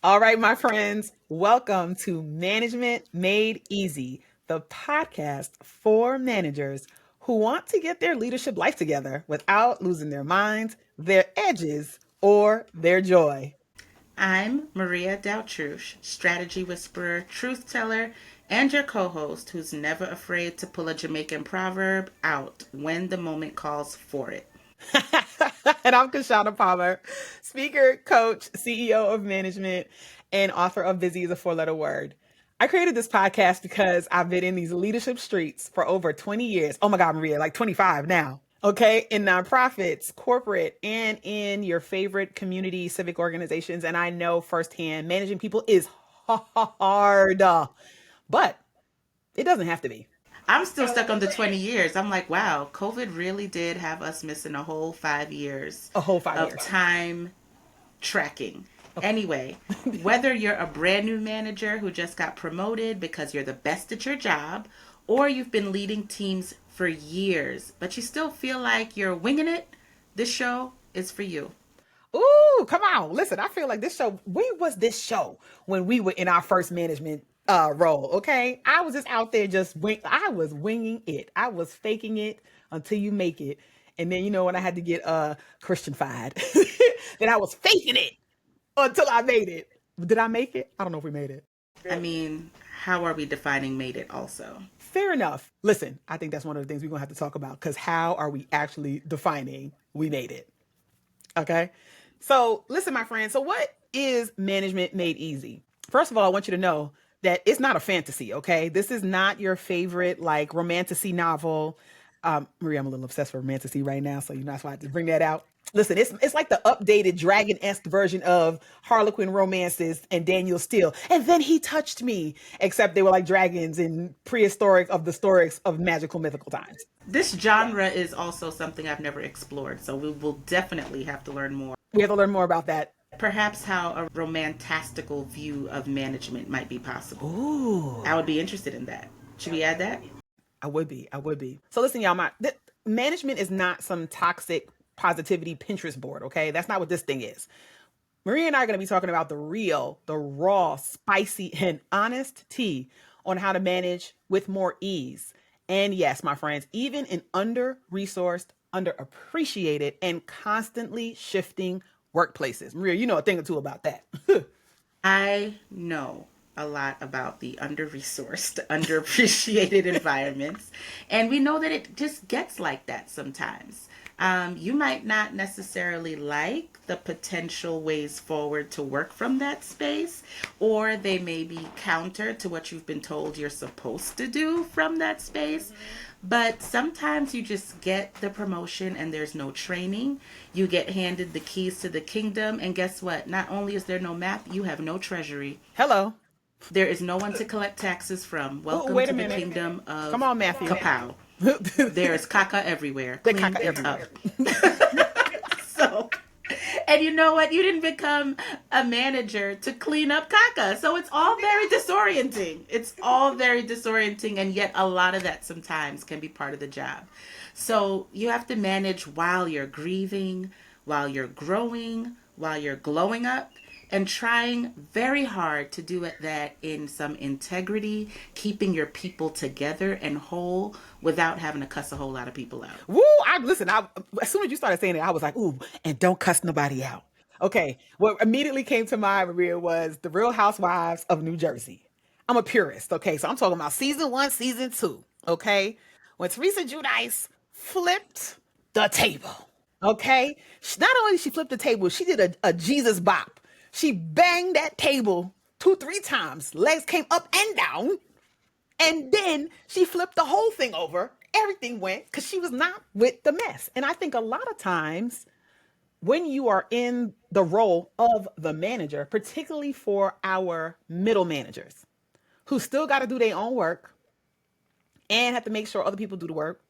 All right, my friends, welcome to Management Made Easy, the podcast for managers who want to get their leadership life together without losing their minds, their edges, or their joy. I'm Maria Daltruche, strategy whisperer, truth teller, and your co host who's never afraid to pull a Jamaican proverb out when the moment calls for it. And I'm Kishshana Maria, speaker, coach, CEO of management, and author of Busy is a Four-Letter Word. I created this podcast because I've been in these leadership streets for over 20 years. Oh my God, Maria, like 25 now. Okay, in nonprofits, corporate, and in your favorite community civic organizations. And I know firsthand managing people is hard, but it doesn't have to be. I'm still stuck on the 20 years. I'm like, wow, COVID really did have us missing a whole 5 years A whole five of years. time tracking. Okay. Anyway, whether you're a brand new manager who just got promoted because you're the best at your job, or you've been leading teams for years, but you still feel like you're winging it, this show is for you. Ooh, come on. Listen, I feel like this show, where was this show when we were in our first management role? Okay. I was just out there I was winging it. I was faking it until you make it. And then, when I had to get Christianified, then I was faking it until I made it. Did I make it? I don't know if we made it. I mean, how are we defining made it also? Fair enough. Listen, I think that's one of the things we're going to have to talk about because how are we actually defining we made it? Okay. So listen, my friend. So what is management made easy? First of all, I want you to know that it's not a fantasy. Okay. This is not your favorite like romantasy novel. Maria, I'm a little obsessed with romantasy right now. So that's why I had to bring that out. Listen, it's like the updated dragon-esque version of Harlequin romances and Daniel Steele. And then he touched me, except they were like dragons in prehistoric of the stories of magical mythical times. This genre is also something I've never explored, so we will definitely have to learn more. We have to learn more about that. Perhaps how a romantastical view of management might be possible. Ooh. I would be interested in that. Should we add that? I would be. I would be. So listen, y'all, management is not some toxic positivity Pinterest board, okay? That's not what this thing is. Maria and I are going to be talking about the real, the raw, spicy, and honest tea on how to manage with more ease. And yes, my friends, even in under-resourced, underappreciated, and constantly shifting workplaces. Maria, you know a thing or two about that. I know a lot about the under-resourced, underappreciated environments, and we know that it just gets like that sometimes. You might not necessarily like the potential ways forward to work from that space, or they may be counter to what you've been told you're supposed to do from that space. But sometimes you just get the promotion and there's no training. You get handed the keys to the kingdom, and guess what? Not only is there no map, you have no treasury. Hello. There is no one to collect taxes from. Ooh, Welcome wait to a the minute. kingdom Come of on, Matthew. Kapow. There is caca everywhere. The Clean caca it everywhere. up. So, and you know what? You didn't become a manager to clean up caca. So it's all very disorienting. It's all very disorienting. And yet, a lot of that sometimes can be part of the job. So you have to manage while you're grieving, while you're growing, while you're glowing up, and trying very hard to do that in some integrity, keeping your people together and whole without having to cuss a whole lot of people out. Woo! As soon as you started saying it, I was like, ooh, and don't cuss nobody out. Okay. What immediately came to mind, Maria, was the Real Housewives of New Jersey. I'm a purist. Okay. So I'm talking about season 1, season 2. Okay. When Teresa Giudice flipped the table. Okay. Not only did she flip the table, she did a Jesus bop. She banged that table 2, 3 times. Legs came up and down. And then she flipped the whole thing over. Everything went because she was not with the mess. And I think a lot of times when you are in the role of the manager, particularly for our middle managers who still got to do their own work and have to make sure other people do the work,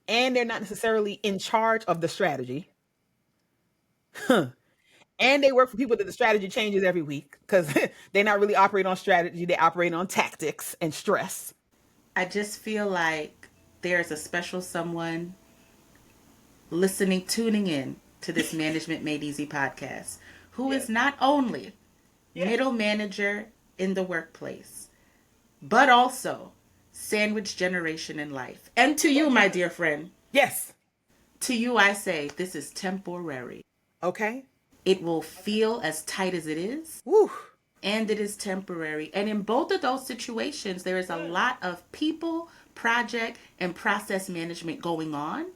and they're not necessarily in charge of the strategy. And they work for people that the strategy changes every week because they're not really operating on strategy. They operate on tactics and stress. I just feel like there's a special someone listening, tuning in to this Management Made Easy podcast who is not only middle manager in the workplace, but also sandwich generation in life. And to you, my dear friend, Yes. to you, I say this is temporary. Okay. It will feel as tight as it is, Woo. and it is temporary. And in both of those situations, there is a lot of people, project, and process management going on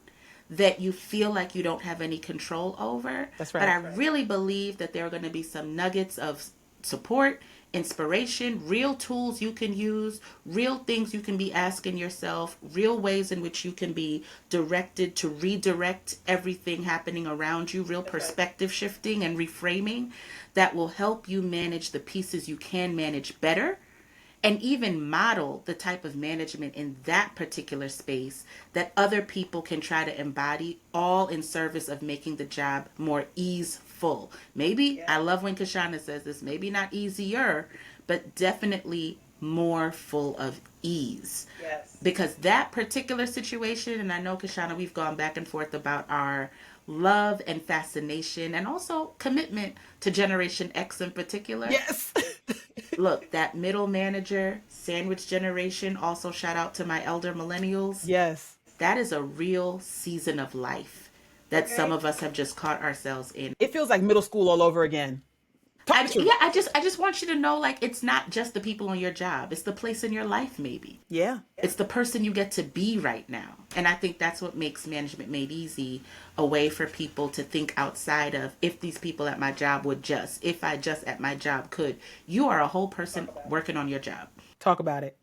that you feel like you don't have any control over. That's But I right. really believe that there are going to be some nuggets of support, inspiration, real tools you can use, real things you can be asking yourself, real ways in which you can be directed to redirect everything happening around you, real perspective shifting and reframing that will help you manage the pieces you can manage better, and even model the type of management in that particular space that other people can try to embody, all in service of making the job more easeful. Maybe, I love when Kishshana says this, maybe not easier, but definitely more full of ease. Yes. Because that particular situation, and I know, Kishshana, we've gone back and forth about our love and fascination and also commitment to Generation X in particular. Yes. Look, that middle manager, sandwich generation, also shout out to my elder millennials. Yes. That is a real season of life that some of us have just caught ourselves in. It feels like middle school all over again. Talk the truth. Yeah, I just want you to know, like, it's not just the people on your job. It's the place in your life, maybe. Yeah. It's the person you get to be right now. And I think that's what makes Management Made Easy a way for people to think outside of, if these people at my job would just, if I just at my job could. You are a whole person working on your job. Talk about it.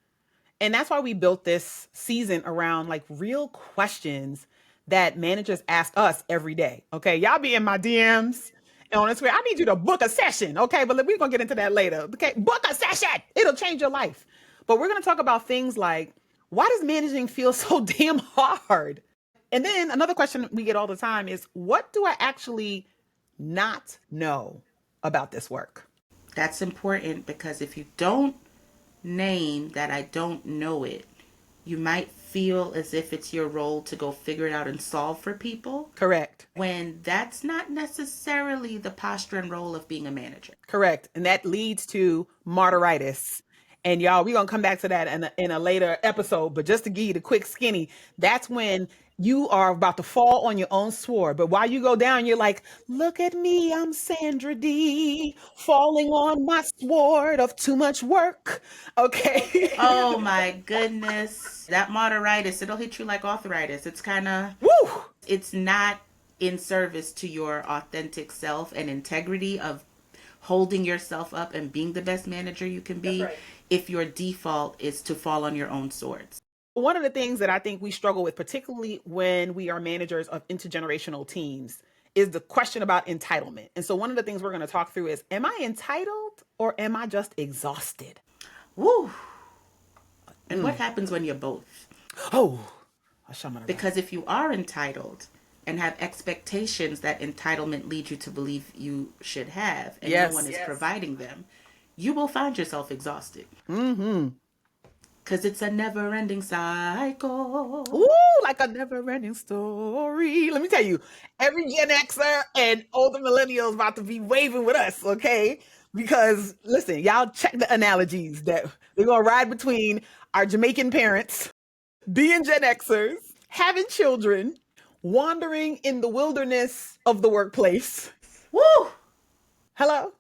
And that's why we built this season around like real questions that managers ask us every day. Okay. Y'all be in my DMs and on Instagram. I need you to book a session. Okay. But we're going to get into that later. Okay. Book a session. It'll change your life. But we're going to talk about things like, why does managing feel so damn hard? And then another question we get all the time is, what do I actually not know about this work? That's important, because if you don't name that I don't know it, you might feel as if it's your role to go figure it out and solve for people, Correct. when that's not necessarily the posture and role of being a manager. Correct. And that leads to martyritis. And y'all, we're going to come back to that in a later episode. But just to give you the quick skinny, that's when you are about to fall on your own sword. But while you go down, you're like, look at me, I'm Sandra D, falling on my sword of too much work. Okay. Oh my goodness. That martyritis, it'll hit you like arthritis. It's kind of, Woo! it's not in service to your authentic self and integrity of holding yourself up and being the best manager you can be, if your default is to fall on your own swords. One of the things that I think we struggle with, particularly when we are managers of intergenerational teams, is the question about entitlement. And so one of the things we're going to talk through is, am I entitled or am I just exhausted? Woo! And what happens when you're both? Oh, Because if you are entitled and have expectations that entitlement leads you to believe you should have, and no one is providing them, you will find yourself exhausted. Mm-hmm. Because it's a never-ending cycle. Ooh, like a never-ending story. Let me tell you, every Gen Xer and older millennials about to be waving with us, okay? Because listen, y'all check the analogies that we're gonna ride between our Jamaican parents, being Gen Xers, having children, wandering in the wilderness of the workplace. Woo! Hello?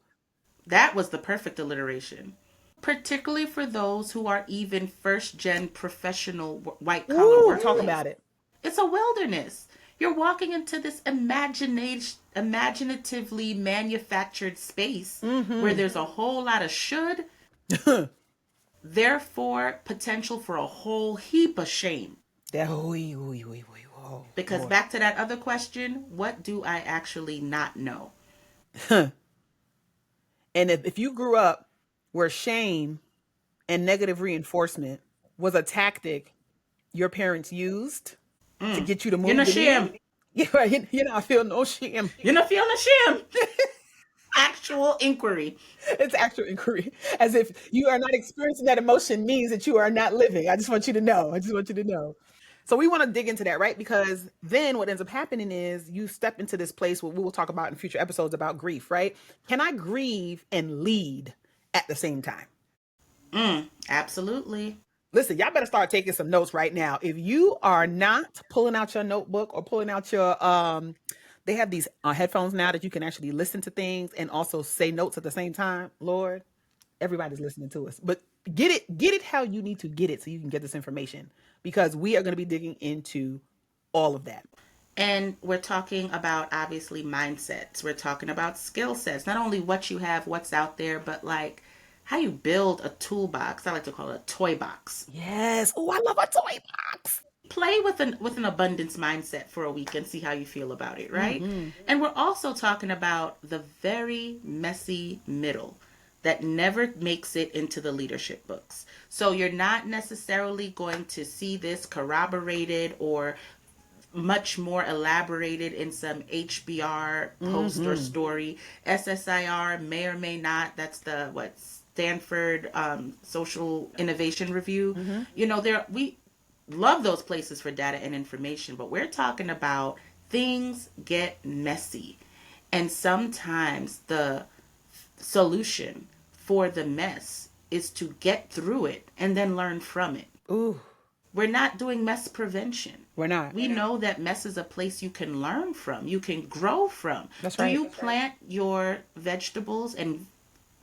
That was the perfect alliteration. Particularly for those who are even first-gen professional white-collar workers. Talk about it. It's a wilderness. You're walking into this imaginatively manufactured space where there's a whole lot of should, therefore potential for a whole heap of shame. Because back to that other question, what do I actually not know? And if you grew up where shame and negative reinforcement was a tactic your parents used to get you to move. You're not shame. Yeah, right. You're not feeling no shame. You're not feeling shame. Actual inquiry. It's actual inquiry. As if you are not experiencing that emotion means that you are not living. I just want you to know. So we want to dig into that, right? Because then what ends up happening is you step into this place where we will talk about in future episodes about grief, right? Can I grieve and lead at the same time? Absolutely. Listen, y'all better start taking some notes right now. If you are not pulling out your notebook or pulling out your they have these headphones now that you can actually listen to things and also say notes at the same time. Lord, everybody's listening to us. But get it how you need to get it so you can get this information because we are going to be digging into all of that. And we're talking about obviously mindsets. We're talking about skill sets. Not only what you have, what's out there, but like how you build a toolbox. I like to call it a toy box. Yes. Oh, I love a toy box. Play with an abundance mindset for a week and see how you feel about it, right? Mm-hmm. And we're also talking about the very messy middle that never makes it into the leadership books. So you're not necessarily going to see this corroborated or much more elaborated in some HBR post or story. SSIR may or may not. That's the what Stanford Social Innovation Review. You know, there we love those places for data and information, but we're talking about things get messy. And sometimes the solution for the mess is to get through it and then learn from it. Ooh, We're not doing mess prevention. we're not. We know that mess is a place you can learn from, you can grow from. That's Do right. you plant your vegetables and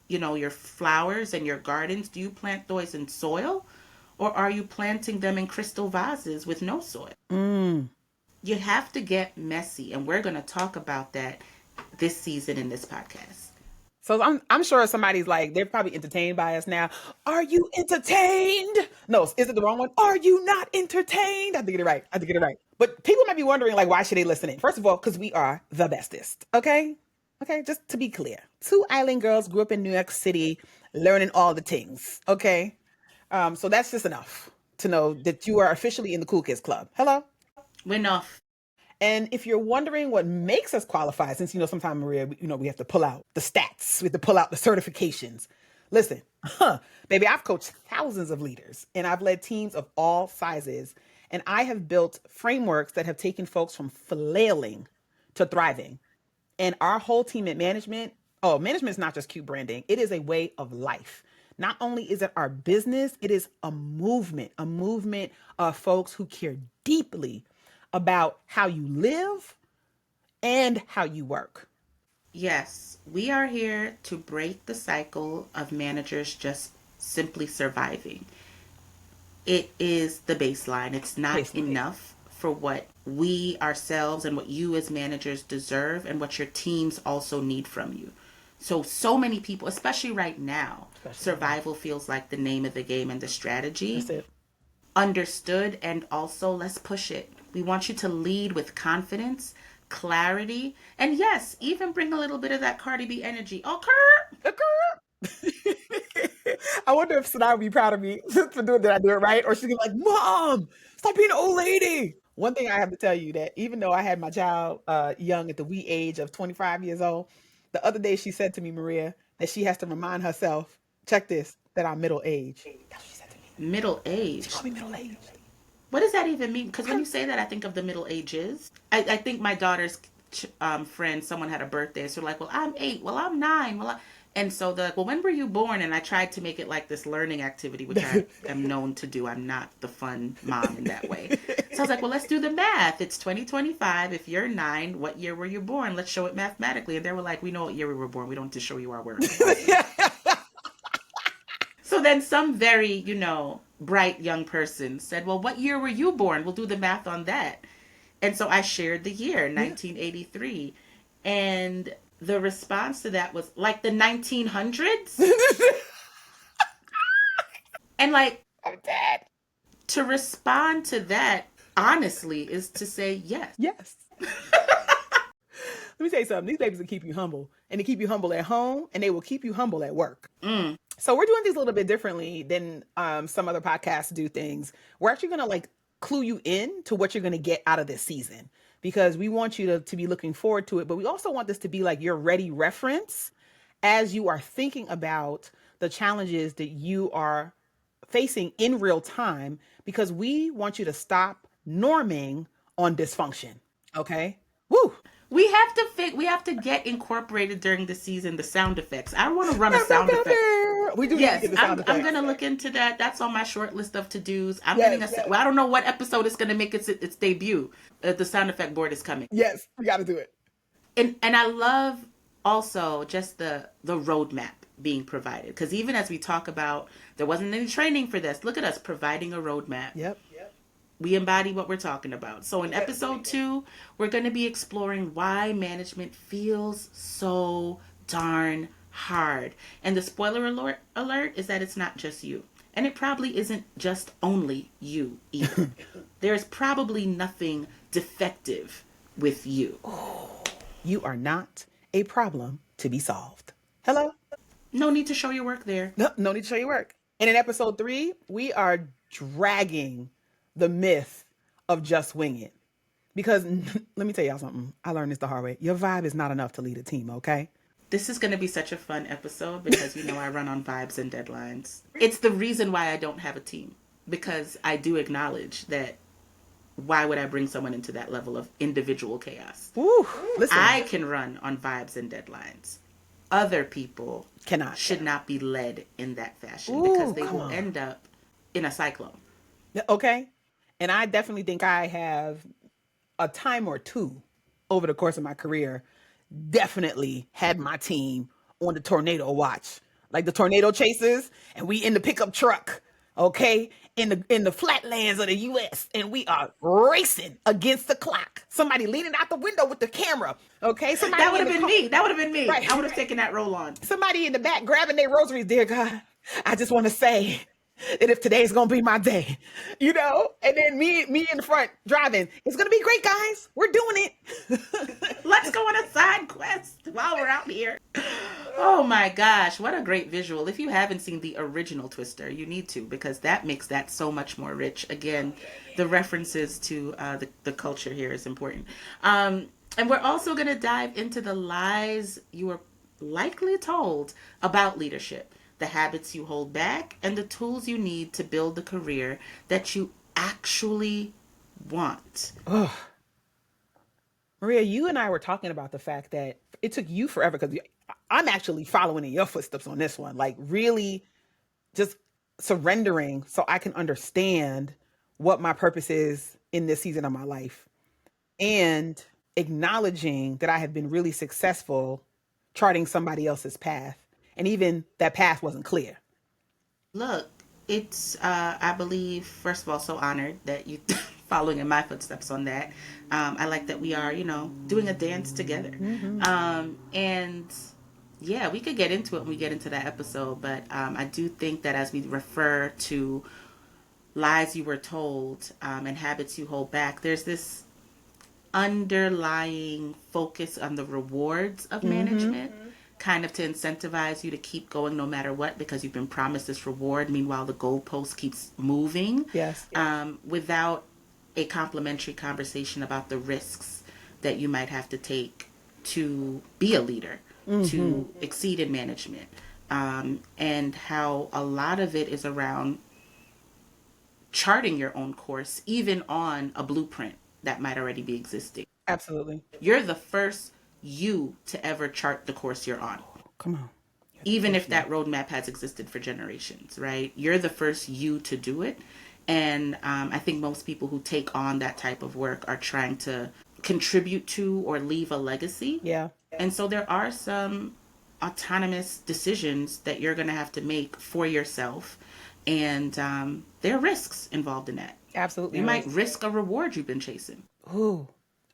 your flowers and your gardens? Do you plant those in soil or are you planting them in crystal vases with no soil? Mm. You have to get messy, and we're going to talk about that this season in this podcast. So I'm sure somebody's like, they're probably entertained by us now. Are you entertained? No, is it the wrong one? Are you not entertained? I have to get it right. I have to get it right. But people might be wondering, like, why should they listen in? First of all, because we are the bestest. Okay? Okay, just to be clear. Two island girls grew up in New York City learning all the things. Okay? So that's just enough to know that you are officially in the Cool Kids Club. Hello? We're enough. And if you're wondering what makes us qualify, since sometimes Maria, we have to pull out the stats, we have to pull out the certifications. Listen, baby, I've coached thousands of leaders and I've led teams of all sizes, and I have built frameworks that have taken folks from flailing to thriving. And our whole team at management is not just cute branding; it is a way of life. Not only is it our business, it is a movement of folks who care deeply about how you live and how you work. Yes, we are here to break the cycle of managers just simply surviving. It is the baseline. It's not Basically. enough for what we ourselves and what you as managers deserve and what your teams also need from you. So many people, especially right now, Especially right now. survival feels like the name of the game and the strategy. That's it. Understood, and also let's push it. We want you to lead with confidence, clarity, and yes, even bring a little bit of that Cardi B energy. Oh, Kurt! I wonder if Sanaa would be proud of me for doing that. I do it right, or she'd be like, "Mom, stop being an old lady." One thing I have to tell you that even though I had my child young at the wee age of 25 years old, the other day she said to me, Maria, that she has to remind herself, check this, that I'm middle age. That's what she said to me. Middle She age. called me middle age. What does that even mean? Because when you say that, I think of the Middle Ages. I think my daughter's friend, someone had a birthday. So like, well, I'm 8. Well, I'm 9. And so they're like, well, when were you born? And I tried to make it like this learning activity, which I am known to do. I'm not the fun mom in that way. So I was like, well, let's do the math. It's 2025. If you're 9, what year were you born? Let's show it mathematically. And they were like, we know what year we were born. We don't have to show you our work. So then some very, bright young person said, well, what year were you born? We'll do the math on that. And so I shared the year, Yeah. 1983. And the response to that was like the 1900s. And like I'm dead. to respond to that honestly is to say yes. Yes. Let me tell you something. These babies will keep you humble, and they keep you humble at home, and they will keep you humble at work. Mm. So we're doing these a little bit differently than some other podcasts do things. We're actually going to like clue you in to what you're going to get out of this season because we want you to be looking forward to it. But we also want this to be like your ready reference as you are thinking about the challenges that you are facing in real time because we want you to stop norming on dysfunction. Okay. Woo. We have to get incorporated during the season the sound effects. I want to run a sound effect. We do need to Yes, get the sound I'm effects. gonna look into that. That's on my short list of to dos. I'm getting Yes. a. Well, I don't know what episode it's gonna make its debut. The sound effect board is coming, Yes. We got to do it. and I love also just the roadmap being provided, because even as we talk about, there wasn't any training for this. Look at us providing a roadmap. Yep. We embody what we're talking about. So in episode 2, we're going to be exploring why management feels so darn hard. And the spoiler alert is that it's not just you. And it probably isn't just only you either. There's probably nothing defective with you. You are not a problem to be solved. Hello? No need to show your work there. No need to show your work. And in episode 3, we are dragging the myth of just wing it. Because let me tell y'all something. I learned this the hard way. Your vibe is not enough to lead a team, okay? This is going to be such a fun episode because I run on vibes and deadlines. It's the reason why I don't have a team, because I do acknowledge that why would I bring someone into that level of individual chaos? Woo, listen. I can run on vibes and deadlines. Other people should not be led in that fashion because they will end up in a cyclone. Okay? And I definitely think I have a time or two over the course of my career definitely had my team on the tornado watch. Like the tornado chasers, and we in the pickup truck, okay? In the flatlands of the US, and we are racing against the clock. Somebody leaning out the window with the camera, okay? Somebody That would have been me. That would have been me. Right. I would have taken that role on. Somebody in the back grabbing their rosaries. Dear God, I just want to say that if today's gonna be my day, and then me in the front driving, it's gonna be great, guys. We're doing it. Let's go on a side quest while we're out here. Oh my gosh, what a great visual. If you haven't seen the original Twister, you need to, because that makes that so much more rich. Again, the references to the culture here is important. And we're also going to dive into the lies you were likely told about leadership, the habits you hold back, and the tools you need to build the career that you actually want. Oh. Maria, you and I were talking about the fact that it took you forever, because I'm actually following in your footsteps on this one, like really just surrendering so I can understand what my purpose is in this season of my life, and acknowledging that I have been really successful charting somebody else's path. And even that path wasn't clear. Look, it's, I believe, first of all, so honored that you following in my footsteps on that. I like that we are, doing a dance together. Mm-hmm. And yeah, we could get into it when we get into that episode. But I do think that as we refer to lies you were told and habits you hold back, there's this underlying focus on the rewards of management, kind of to incentivize you to keep going no matter what, because you've been promised this reward. Meanwhile, the goalpost keeps moving. Yes. Without a complimentary conversation about the risks that you might have to take to be a leader, to exceed in management, and how a lot of it is around charting your own course, even on a blueprint that might already be existing. Absolutely. You're the first you to ever chart the course you're on. Come on. Even if that roadmap has existed for generations, right? You're the first you to do it. And I think most people who take on that type of work are trying to contribute to or leave a legacy. Yeah. And so there are some autonomous decisions that you're going to have to make for yourself. And there are risks involved in that. Absolutely. You might risk a reward you've been chasing. Ooh,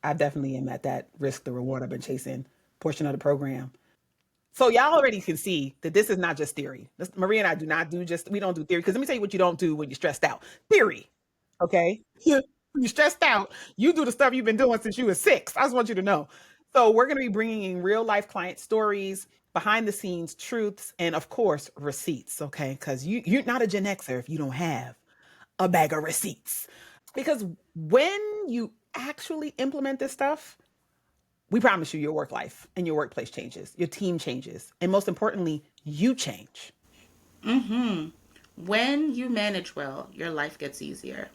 I definitely am at that risk the reward I've been chasing portion of the program. So y'all already can see that this is not just theory. Maria and I we don't do theory, because let me tell you what you don't do when you're stressed out. Theory. Okay? When you're stressed out, you do the stuff you've been doing since you were 6. I just want you to know. So we're going to be bringing in real life client stories, behind the scenes truths, and of course, receipts. Okay? Because you're not a Gen Xer if you don't have a bag of receipts. Because when you actually implement this stuff, we promise you your work life and your workplace changes, your team changes, and most importantly, you change. When you manage well, your life gets easier.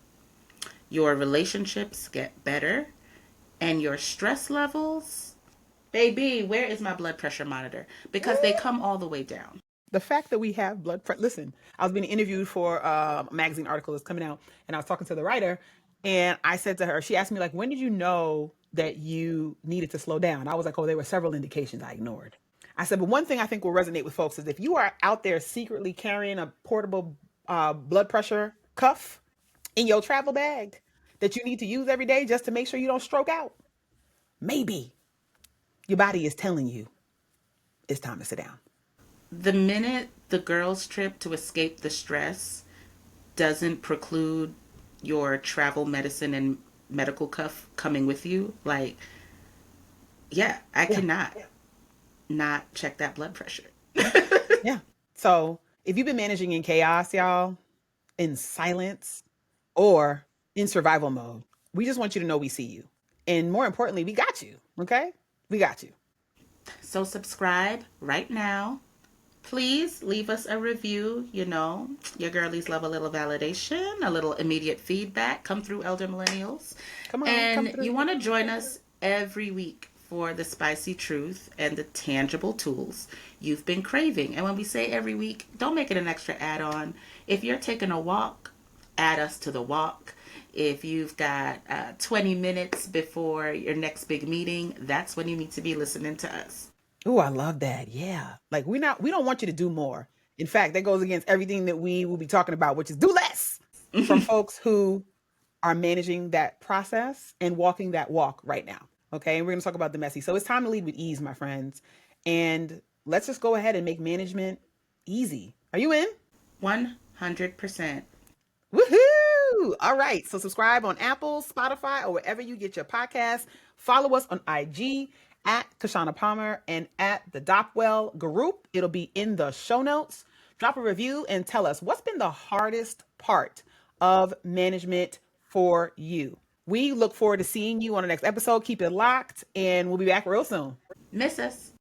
your relationships get better, and your stress levels, baby, where is my blood pressure monitor? Because they come all the way down. The fact that we have blood pressure. Listen, I was being interviewed for a magazine article that's coming out, and I was talking to the writer, and I said to her, she asked me, like, when did you know that you needed to slow down? I was like, oh, there were several indications I ignored. I said, but one thing I think will resonate with folks is if you are out there secretly carrying a portable blood pressure cuff in your travel bag that you need to use every day just to make sure you don't stroke out, maybe your body is telling you it's time to sit down. The minute the girls' trip to escape the stress doesn't preclude your travel medicine and medical cuff coming with you, like, yeah, I Yeah. cannot not check that blood pressure. Yeah. So if you've been managing in chaos, y'all, in silence, or in survival mode, we just want you to know we see you. And more importantly, we got you. Okay? We got you. So subscribe right now. Please leave us a review. You know, your girlies love a little validation, a little immediate feedback. Come through, Elder Millennials. Come on, come And you through. want to join us every week for the spicy truth and the tangible tools you've been craving. And when we say every week, don't make it an extra add on. If you're taking a walk, add us to the walk. If you've got 20 minutes before your next big meeting, that's when you need to be listening to us. Oh, I love that. Yeah. Like we don't want you to do more. In fact, that goes against everything that we will be talking about, which is do less from folks who are managing that process and walking that walk right now. Okay. And we're going to talk about the messy. So it's time to lead with ease, my friends. And let's just go ahead and make management easy. Are you in? 100%. Woohoo! All right. So subscribe on Apple, Spotify, or wherever you get your podcasts. Follow us on IG at Kishshana Palmer and at the Dopwell Group. It'll be in the show notes. Drop a review and tell us what's been the hardest part of management for you. We look forward to seeing you on the next episode. Keep it locked, and we'll be back real soon. Miss us.